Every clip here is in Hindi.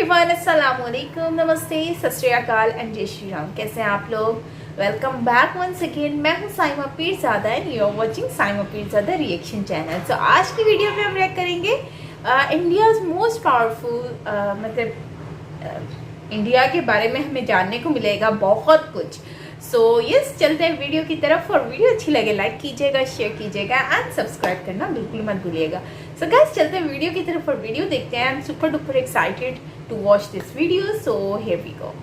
एवरीवन, अस्सलाम वालेकुम, नमस्ते, सत श्री अकाल एंड जय श्री राम। कैसे हैं आप लोग? Welcome back once again. मैं हूं Saima Peerzada and you are watching Saima Peerzada reaction channel. तो आज की वीडियो में हम रिएक्ट करेंगे इंडियाज़ मोस्ट पावरफुल इंडिया के बारे में हमें जानने को मिलेगा बहुत कुछ। सो यस, चलते हैं वीडियो की तरफ। और वीडियो अच्छी लगे लाइक कीजिएगा, शेयर कीजिएगा एंड सब्सक्राइब करना बिल्कुल मत भूलिएगा। सो गाइस, चलते हैं वीडियो की तरफ और वीडियो देखते हैं। I am super duper excited to watch this video. So here we go.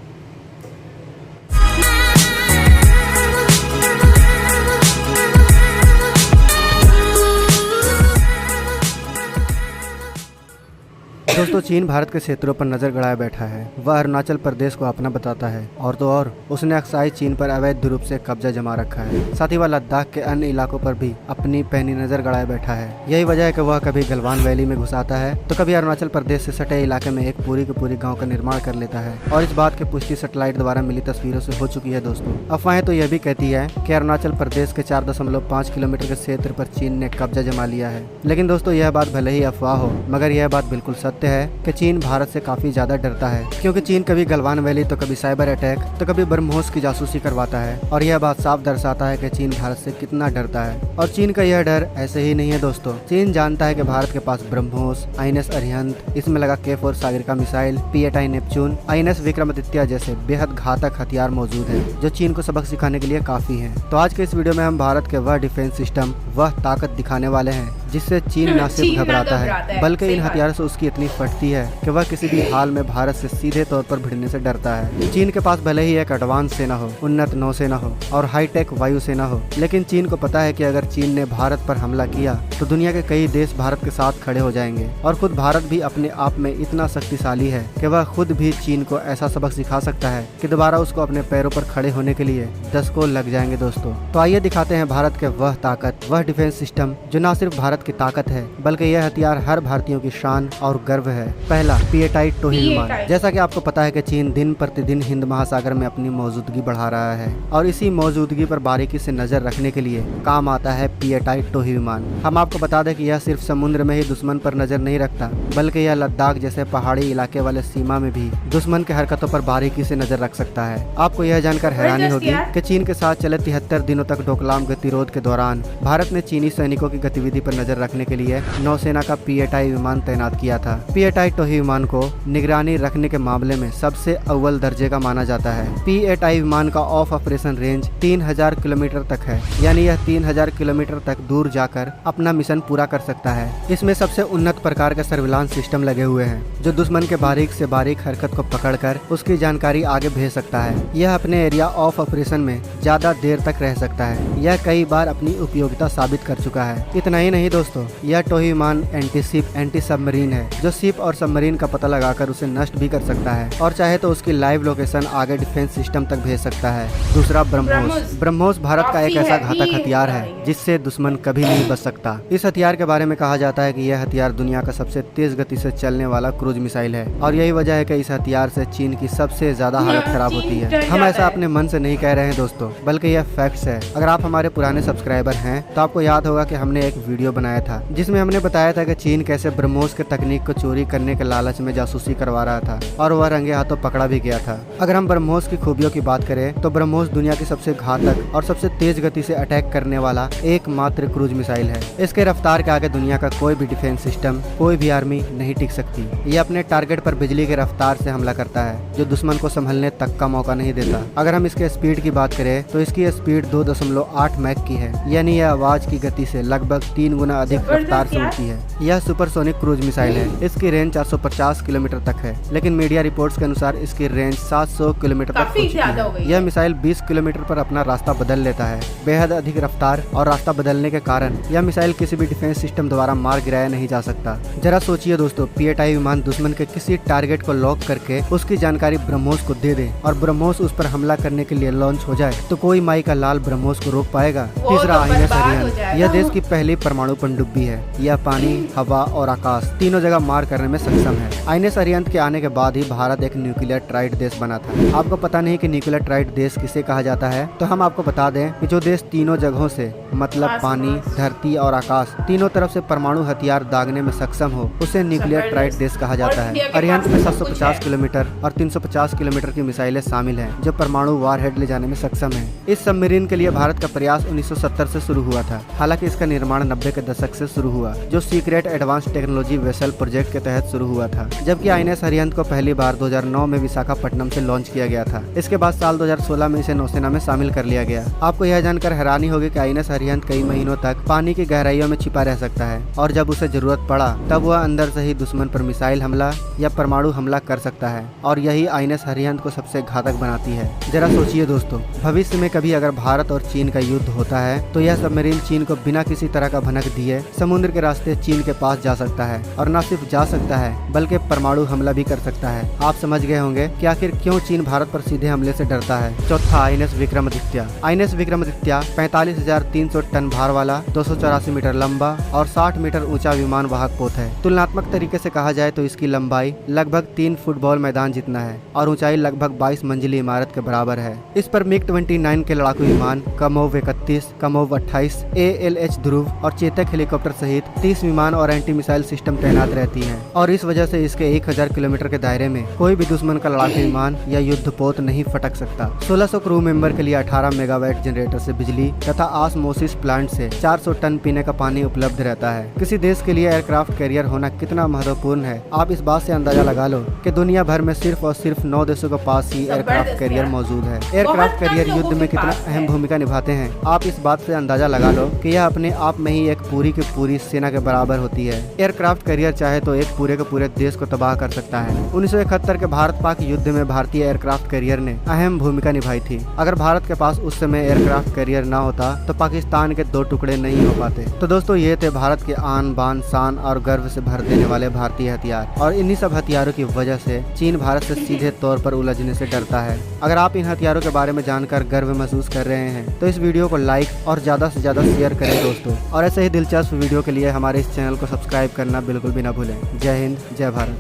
दोस्तों, चीन भारत के क्षेत्रों पर नजर गड़ाए बैठा है। वह अरुणाचल प्रदेश को अपना बताता है और तो और उसने अक्साई चीन पर अवैध रूप से कब्जा जमा रखा है। साथ ही वह लद्दाख के अन्य इलाकों पर भी अपनी पैनी नजर गड़ाए बैठा है। यही वजह है कि वह कभी गलवान वैली में घुस आता है तो कभी अरुणाचल प्रदेश से सटे इलाके में एक पूरी के पूरी गाँव का निर्माण कर लेता है। और इस बात की पुष्टि सैटेलाइट द्वारा मिली तस्वीरों से हो चुकी है। दोस्तों, अफवाहें तो यह भी कहती है कि अरुणाचल प्रदेश के 4.5 किलोमीटर के क्षेत्र पर चीन ने कब्जा जमा लिया है। लेकिन दोस्तों, यह बात भले ही अफवाह हो मगर यह बात बिल्कुल सत्य है कि चीन भारत से काफी ज्यादा डरता है, क्योंकि चीन कभी गलवान वैली तो कभी साइबर अटैक तो कभी ब्रह्मोस की जासूसी करवाता है। और यह बात साफ दर्शाता है कि चीन भारत से कितना डरता है। और चीन का यह डर ऐसे ही नहीं है दोस्तों। चीन जानता है कि भारत के पास ब्रह्मोस, INS अरिहंत, इसमें लगा K4 Sagarika missile, P-8I Neptune, INS Vikramaditya जैसे बेहद घातक हथियार मौजूद हैं, जो चीन को सबक सिखाने के लिए काफी हैं। तो आज के इस वीडियो में हम भारत के वह डिफेंस सिस्टम, वह ताकत दिखाने वाले हैं जिससे चीन न सिर्फ घबराता है बल्कि इन हथियारों से उसकी इतनी फटती है कि वह किसी भी हाल में भारत से सीधे तौर पर भिड़ने से डरता है। चीन के पास भले ही एक एडवांस सेना हो, उन्नत नौसेना हो और हाईटेक वायुसेना हो, लेकिन चीन को पता है कि अगर चीन ने भारत पर हमला किया तो दुनिया के कई देश भारत के साथ खड़े हो जाएंगे। और खुद भारत भी अपने आप में इतना शक्तिशाली है कि वह खुद भी चीन को ऐसा सबक सिखा सकता है कि दोबारा उसको अपने पैरों पर खड़े होने के लिए 10 को लग जाएंगे। दोस्तों, तो आइए दिखाते हैं भारत के वह ताकत, वह डिफेंस सिस्टम जो न सिर्फ भारत की ताकत है बल्कि यह हथियार हर भारतीयों की शान और गर्व है। पहला, P-8I टोही विमान। जैसा कि आपको पता है कि चीन दिन प्रतिदिन हिंद महासागर में अपनी मौजूदगी बढ़ा रहा है और इसी मौजूदगी पर बारीकी से नजर रखने के लिए काम आता है P-8I टोही विमान। हम आपको बता दें कि यह सिर्फ समुद्र में ही दुश्मन पर नजर नहीं रखता बल्कि यह लद्दाख जैसे पहाड़ी इलाके वाले सीमा में भी दुश्मन के हरकतों पर बारीकी से नजर रख सकता है। आपको यह जानकर हैरानी होगी कि चीन के साथ चले 73 दिनों तक डोकलाम गतिरोध के दौरान भारत ने चीनी सैनिकों की गतिविधि पर नजर रखने के लिए नौसेना का P-8I विमान तैनात किया था। P-8I टोही विमान को निगरानी रखने के मामले में सबसे अव्वल दर्जे का माना जाता है। P-8I विमान का ऑफ ऑपरेशन रेंज 3000 किलोमीटर तक है, यानी यह 3000 किलोमीटर तक दूर जाकर अपना मिशन पूरा कर सकता है। इसमें सबसे उन्नत प्रकार के सर्विलांस सिस्टम लगे हुए हैं जो दुश्मन के बारीक से बारीक हरकत को पकड़कर उसकी जानकारी आगे भेज सकता है। यह अपने एरिया ऑफ ऑपरेशन में ज्यादा देर तक रह सकता है। यह कई बार अपनी उपयोगिता साबित कर चुका है। इतना ही नहीं दोस्तों, यह टोही विमान एंटी शिप, एंटी सबमरीन है जो शिप और सबमरीन का पता लगाकर उसे नष्ट भी कर सकता है और चाहे तो उसकी लाइव लोकेशन आगे डिफेंस सिस्टम तक भेज सकता है। दूसरा, ब्रह्मोस। ब्रह्मोस भारत का एक ऐसा घातक हथियार है जिससे दुश्मन कभी नहीं बच सकता। इस हथियार के बारे में कहा जाता है कि यह हथियार दुनिया का सबसे तेज गति से चलने वाला क्रूज मिसाइल है और यही वजह है कि इस हथियार से चीन की सबसे ज्यादा हालत खराब होती है। हम ऐसा अपने मन से नहीं कह रहे हैं दोस्तों, बल्कि यह फैक्ट्स है। अगर आप हमारे पुराने सब्सक्राइबर हैं तो आपको याद होगा कि हमने एक वीडियो बनाया था जिसमें हमने बताया था कि चीन कैसे ब्रह्मोस के तकनीक को चोरी करने के लालच में जासूसी करवा रहा था और वह रंगे हाथों पकड़ा भी गया था। अगर हम ब्रह्मोस की खूबियों की बात करें तो ब्रह्मोस दुनिया की सबसे घातक और सबसे तेज गति से अटैक करने वाला एकमात्र क्रूज मिसाइल है। इसके रफ्तार के आगे दुनिया का कोई भी डिफेंस सिस्टम, कोई भी आर्मी नहीं टिक सकती। यह अपने टारगेट पर बिजली के रफ्तार से हमला करता है जो दुश्मन को संभलने तक का मौका नहीं देता। अगर हम इसके स्पीड की बात करें तो इसकी स्पीड 2.8 मैक की है, यानी यह आवाज की गति से लगभग 3 गुना अधिक रफ्तार से उड़ती है। यह सुपरसोनिक क्रूज मिसाइल है। इसकी रेंज 450 किलोमीटर तक है, लेकिन मीडिया रिपोर्ट्स के अनुसार इसकी रेंज 700 किलोमीटर तक हो चुकी है। यह मिसाइल 20 किलोमीटर पर अपना रास्ता बदल लेता है। बेहद अधिक रफ्तार और रास्ता बदलने के कारण यह मिसाइल किसी भी डिफेंस सिस्टम द्वारा मार गिराया नहीं जा सकता। जरा सोचिए दोस्तों, P-8I विमान दुश्मन के किसी टारगेट को लॉक करके उसकी जानकारी ब्रह्मोस को दे दे और ब्रह्मोस उस पर हमला करने के लिए लॉन्च हो जाए तो कोई माई का लाल ब्रह्मोस को रोक पाएगा। वो तीसरा तो आईएनएस बर्बाद हो अरिहंत, जाएगा यह देश वो। की पहली परमाणु पनडुब्बी है। यह पानी, हवा और आकाश तीनों जगह मार करने में सक्षम है। आईएनएस अरिहंत के आने के बाद ही भारत एक न्यूक्लियर ट्राइड देश बना था। आपको पता नहीं कि न्यूक्लियर ट्राइड देश किसे कहा जाता है? तो हम आपको बता दें कि जो देश तीनों जगहों से मतलब पानी, धरती और आकाश तीनों तरफ से परमाणु हथियार दागने में सक्षम हो, उसे न्यूक्लियर ट्राइड देश कहा जाता है। अरिहंत में 750 किलोमीटर और 350 किलोमीटर की मिसाइलें शामिल हैं, जो परमाणु वारहेड ले जाने में सक्षम है। इस सबमरीन के लिए भारत का प्रयास 1970 से शुरू हुआ था। हालांकि इसका निर्माण 90 के दशक से शुरू हुआ, जो secret advance technology vessel project के तहत शुरू हुआ था। जबकि आईएनएस अरिहंत को पहली बार 2009 में विशाखापट्टनम से लॉन्च किया गया था। इसके बाद साल 2016 में इसे नौसेना में शामिल कर लिया गया। आपको यह जानकर हैरानी होगी कि आईएनएस अरिहंत कई महीनों तक पानी की गहराइयों में छिपा रह सकता है, और जब उसे जरूरत पड़ा तब वह अंदर से ही दुश्मन पर मिसाइल हमला या परमाणु हमला कर सकता है। और यही आईएनएस अरिहंत को सबसे घातक बनाती है। जरा सोचिए दोस्तों, भविष्य में कभी अगर भारत और चीन का युद्ध होता है तो यह सबमरीन चीन को बिना किसी तरह का भनक दिए समुद्र के रास्ते चीन के पास जा सकता है, और न सिर्फ जा सकता है बल्कि परमाणु हमला भी कर सकता है। आप समझ गए होंगे कि आखिर क्यों चीन भारत पर सीधे हमले से डरता है। चौथा, INS Vikramaditya. INS Vikramaditya 45,300 ton भार वाला, 284 मीटर लंबा और 60 मीटर ऊंचा विमान वाहक पोत है। तुलनात्मक तरीके से कहा जाए तो इसकी लंबाई लगभग 3 फुटबॉल मैदान जितना है और ऊंचाई लगभग 22 मंजिली इमारत के बराबर है। इस पर मिग-29 के लड़ाकू विमान, कमोव 31, कमोव 28, ALH ध्रुव और चेतक हेलीकॉप्टर सहित 30 विमान और एंटी मिसाइल सिस्टम तैनात रहती हैं, और इस वजह से इसके 1000 किलोमीटर के दायरे में कोई भी दुश्मन का लड़ाकू विमान या युद्धपोत नहीं फटक सकता। 1600 क्रू मेंबर के लिए 18 मेगावाट जनरेटर से बिजली तथा ऑस्मोसिस प्लांट से 400 टन पीने का पानी उपलब्ध रहता है। किसी देश के लिए एयरक्राफ्ट कैरियर होना कितना महत्वपूर्ण है, आप इस बात से अंदाजा लगा लो कि दुनिया भर में सिर्फ और सिर्फ 9 देशों के पास ही एयरक्राफ्ट कैरियर मौजूद है। एयरक्राफ्ट कैरियर युद्ध में कितना अहम भूमिका निभाते हैं, आप इस बात से अंदाजा लगा लो कि यह अपने आप में ही एक पूरी की पूरी सेना के बराबर होती है। एयरक्राफ्ट कैरियर चाहे तो एक पूरे के पूरे देश को तबाह कर सकता है। 1971 के भारत पाक युद्ध में भारतीय एयरक्राफ्ट कैरियर ने अहम भूमिका निभाई थी। अगर भारत के पास उस समय एयरक्राफ्ट कैरियर न होता तो पाकिस्तान के 2 टुकड़े नहीं हो पाते। तो दोस्तों, ये थे भारत के आन बान शान और गर्व से भर देने वाले भारतीय हथियार, और इन्हीं सब हथियारों की वजह से चीन भारत से सीधे तौर पर उलझने से डरता है। अगर आप इन हथियारों के बारे में जानकर गर्व महसूस कर रहे हैं तो इस वीडियो को लाइक और ज़्यादा से ज़्यादा शेयर करें दोस्तों, और ऐसे ही दिलचस्प वीडियो के लिए हमारे इस चैनल को सब्सक्राइब करना बिल्कुल भी ना भूलें। जय हिंद, जय भारत।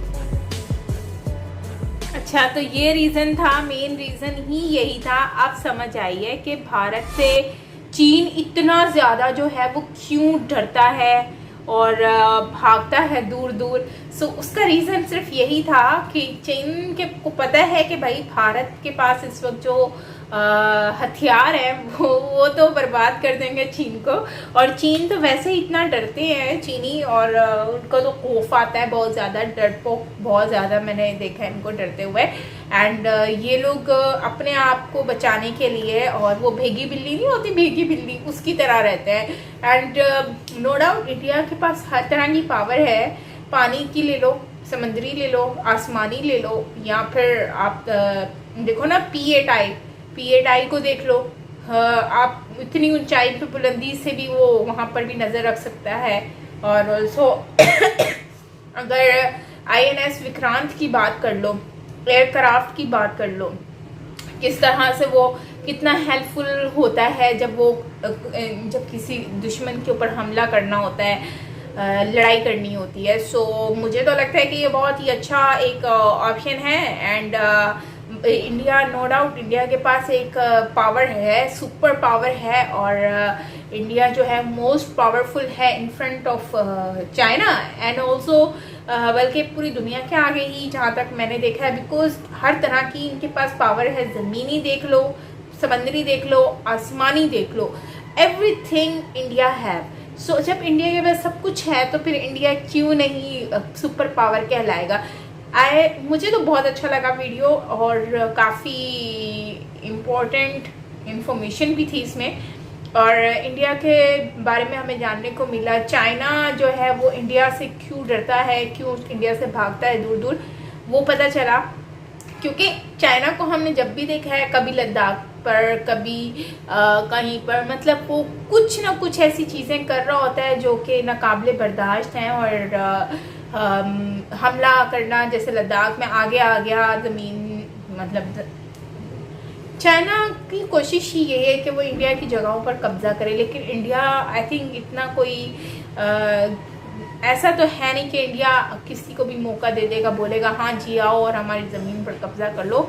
अच्छा, तो ये रीज़न था, मेन रीज़न ही यही था। आप समझ आइए कि भारत से चीन इतना ज़्यादा जो है वो क्यों डरता है और भागता है दूर दूर। सो उसका रीज़न सिर्फ यही था कि चीन के को पता है कि भाई भारत के पास इस वक्त जो हथियार है वो तो बर्बाद कर देंगे चीन को, और चीन तो वैसे ही इतना डरते हैं चीनी, और उनको तो खौफ आता है बहुत ज़्यादा, डरपोक बहुत ज़्यादा मैंने देखा है इनको डरते हुए। एंड ये लोग अपने आप को बचाने के लिए, और वो भेगी बिल्ली नहीं होती, भेगी बिल्ली उसकी तरह रहते हैं। एंड नो डाउट इंडिया के पास हर तरह की पावर है, पानी की ले लो, समुद्री ले लो, आसमानी ले लो, या फिर आप देखो ना P8I को देख लो। आप इतनी ऊंचाई पे बुलंदी से भी वो वहाँ पर भी नज़र रख सकता है। और ऑल्सो अगर INS विक्रांत की बात कर लो, एयरक्राफ्ट की बात कर लो, किस तरह से वो कितना हेल्पफुल होता है जब किसी दुश्मन के ऊपर हमला करना होता है, लड़ाई करनी होती है। सो मुझे तो लगता है कि ये बहुत ही अच्छा एक ऑप्शन है। And India, no doubt India के पास एक पावर है, सुपर पावर है, और इंडिया जो है मोस्ट पावरफुल है in front of China and also बल्कि पूरी दुनिया के आगे ही, जहाँ तक मैंने देखा है, बिकॉज हर तरह की इनके पास पावर है। ज़मीनी देख लो, समंदरी देख लो, आसमानी देख लो, एवरीथिंग इंडिया है। सो जब इंडिया के पास सब कुछ है तो फिर इंडिया क्यों नहीं सुपर पावर कहलाएगा। मुझे तो बहुत अच्छा लगा वीडियो, और काफ़ी इम्पोर्टेंट इंफॉर्मेशन भी थी इसमें, और इंडिया के बारे में हमें जानने को मिला। चाइना जो है वो इंडिया से क्यों डरता है, क्यों इंडिया से भागता है दूर दूर, वो पता चला। क्योंकि चाइना को हमने जब भी देखा है, कभी लद्दाख पर, कभी कहीं पर, मतलब वो कुछ ना कुछ ऐसी चीज़ें कर रहा होता है जो कि नाकाबिले बर्दाश्त हैं। और हमला करना, जैसे लद्दाख में आगे आ गया ज़मीन, मतलब चाइना की कोशिश ही ये है कि वो इंडिया की जगहों पर कब्जा करे, लेकिन इंडिया आई थिंक इतना कोई ऐसा तो है नहीं कि इंडिया किसी को भी मौका दे देगा, बोलेगा हाँ जी आओ और हमारी ज़मीन पर कब्जा कर लो।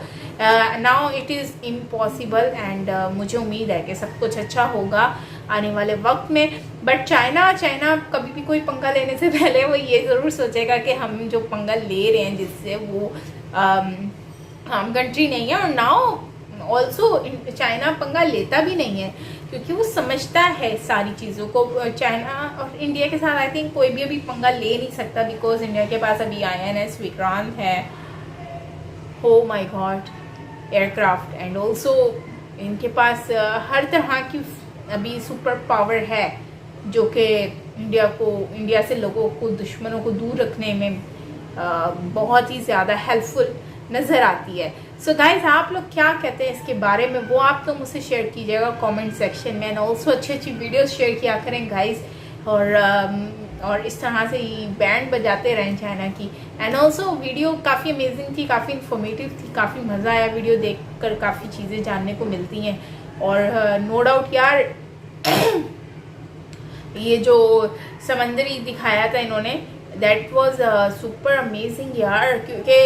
Now it is impossible and मुझे उम्मीद है कि सब कुछ अच्छा होगा आने वाले वक्त में। बट चाइना कभी भी कोई पंगा लेने से पहले वो ये ज़रूर सोचेगा कि हम जो पंगा ले रहे हैं जिससे वो हम कंट्री नहीं है। और नाउ ऑल्सो चाइना पंगा लेता भी नहीं है क्योंकि वो समझता है सारी चीज़ों को। चाइना और इंडिया के साथ आई थिंक कोई भी अभी पंगा ले नहीं सकता, बिकॉज इंडिया के पास अभी INS विक्रांत है, हो my God aircraft, and also इनके पास हर तरह की अभी सुपर पावर है जो कि इंडिया से लोगों को, दुश्मनों को दूर रखने में बहुत ही ज़्यादा हेल्पफुल नज़र आती है। सो गाइज आप लोग क्या कहते हैं इसके बारे में, वो आप तो मुझसे शेयर कीजिएगा कमेंट सेक्शन में। एंड ऑल्सो अच्छी वीडियोस शेयर किया करें गाइज, और इस तरह से ही बैंड बजाते रहें चाइना की। एंड ऑल्सो वीडियो काफ़ी अमेजिंग थी, काफ़ी इन्फॉर्मेटिव थी, काफ़ी मज़ा आया वीडियो देखकर, काफ़ी चीज़ें जानने को मिलती हैं। और नो डाउट यार ये जो समंदरी दिखाया था इन्होंने, दैट वाज सुपर अमेजिंग यार, क्योंकि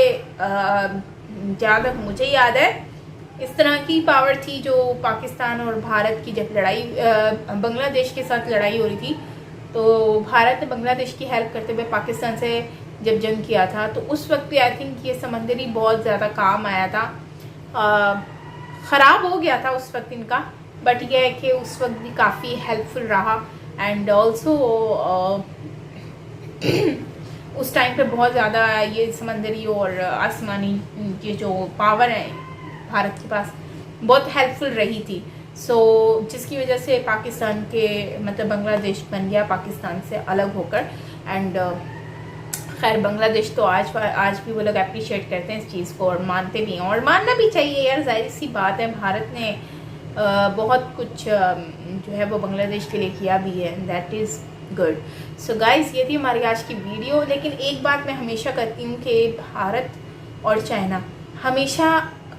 जहाँ तक मुझे याद है इस तरह की पावर थी जो पाकिस्तान और भारत की जब लड़ाई बांग्लादेश के साथ लड़ाई हो रही थी, तो भारत ने बांग्लादेश की हेल्प करते हुए पाकिस्तान से जब जंग किया था, तो उस वक्त भी आई थिंक ये समंदरी बहुत ज़्यादा काम आया था। ख़राब हो गया था उस वक्त इनका, बट यह है कि उस वक्त भी काफ़ी हेल्पफुल रहा। एंड ऑल्सो उस टाइम पे बहुत ज़्यादा ये समंदरी और आसमानी ये जो पावर है भारत के पास बहुत हेल्पफुल रही थी। सो जिसकी वजह से पाकिस्तान के मतलब बांग्लादेश बन गया पाकिस्तान से अलग होकर। एंड खैर बांग्लादेश तो आज भी वो लोग अप्रिशिएट करते हैं इस चीज़ को और मानते भी हैं, और मानना भी चाहिए यार, जाहिर सी बात है। भारत ने बहुत कुछ जो है वो बांग्लादेश के लिए किया भी है, that is good. So guys ये थी हमारी आज की वीडियो। लेकिन एक बात मैं हमेशा करती हूँ कि भारत और चाइना हमेशा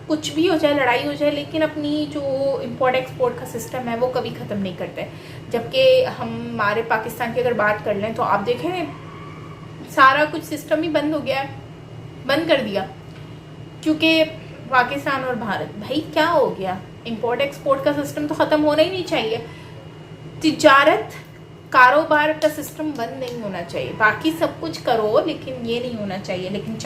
कुछ भी हो जाए, लड़ाई हो जाए, लेकिन अपनी जो इम्पोर्ट एक्सपोर्ट का सिस्टम है वो कभी ख़त्म नहीं करते। जबकि हमारे पाकिस्तान की अगर बात कर लें तो आप देखें सारा कुछ सिस्टम ही बंद हो गया है, बंद कर दिया, क्योंकि पाकिस्तान और भारत, भाई क्या हो गया, इम्पोर्ट एक्सपोर्ट का सिस्टम तो ख़त्म होना ही नहीं चाहिए। तिजारत कारोबार का सिस्टम बंद नहीं होना चाहिए, बाकी सब कुछ करो लेकिन ये नहीं होना चाहिए। लेकिन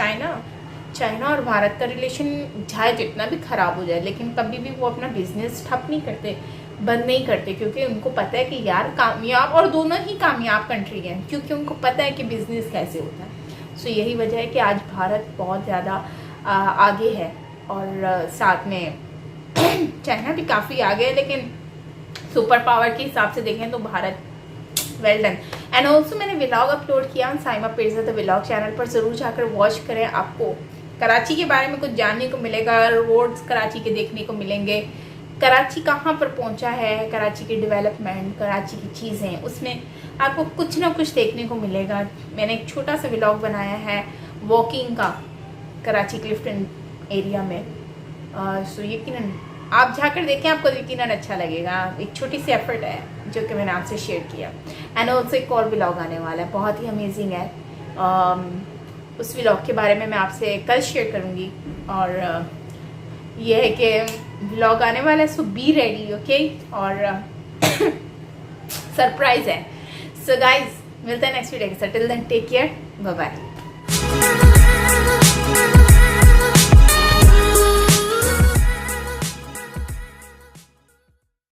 चाइना और भारत का रिलेशन चाहे जितना भी ख़राब हो जाए, लेकिन कभी भी वो अपना बिजनेस ठप नहीं करते, बंद नहीं करते, क्योंकि उनको पता है कि यार कामयाब, और दोनों ही कामयाब कंट्री हैं, क्योंकि उनको पता है कि बिज़नेस कैसे होता है। सो यही वजह है कि आज भारत बहुत ज़्यादा आगे है, और साथ में चाइना भी काफ़ी आगे है, लेकिन सुपर पावर के हिसाब से देखें तो Bharat well done. And also मैंने व्लॉग अपलोड किया साइमा पिर्ज़ा द व्लॉग चैनल पर, ज़रूर जाकर वॉच करें। आपको कराची के बारे में कुछ जानने को मिलेगा, रोड्स कराची के देखने को मिलेंगे, कराची कहाँ पर पहुँचा है, कराची की डेवलपमेंट, कराची की चीज़ें, उसमें आपको कुछ ना कुछ देखने को मिलेगा। मैंने एक छोटा सा व्लॉग बनाया है वॉकिंग का कराची क्लिफ्टन एरिया में, सो यकीनन आप जाकर देखें, आपको यकीनन अच्छा लगेगा। एक छोटी सी एफर्ट है जो कि मैंने आपसे शेयर किया। एंड ऑल्सो एक और व्लॉग आने वाला है, बहुत ही अमेजिंग है। उस व्लॉग के बारे में मैं आपसे कल शेयर करूँगी, और यह है कि व्लॉग आने वाला है, सो बी रेडी, ओके। और सरप्राइज है। सो गाइज मिलते हैं नेक्स्ट वीडियो के साथ, till then take care, bye bye.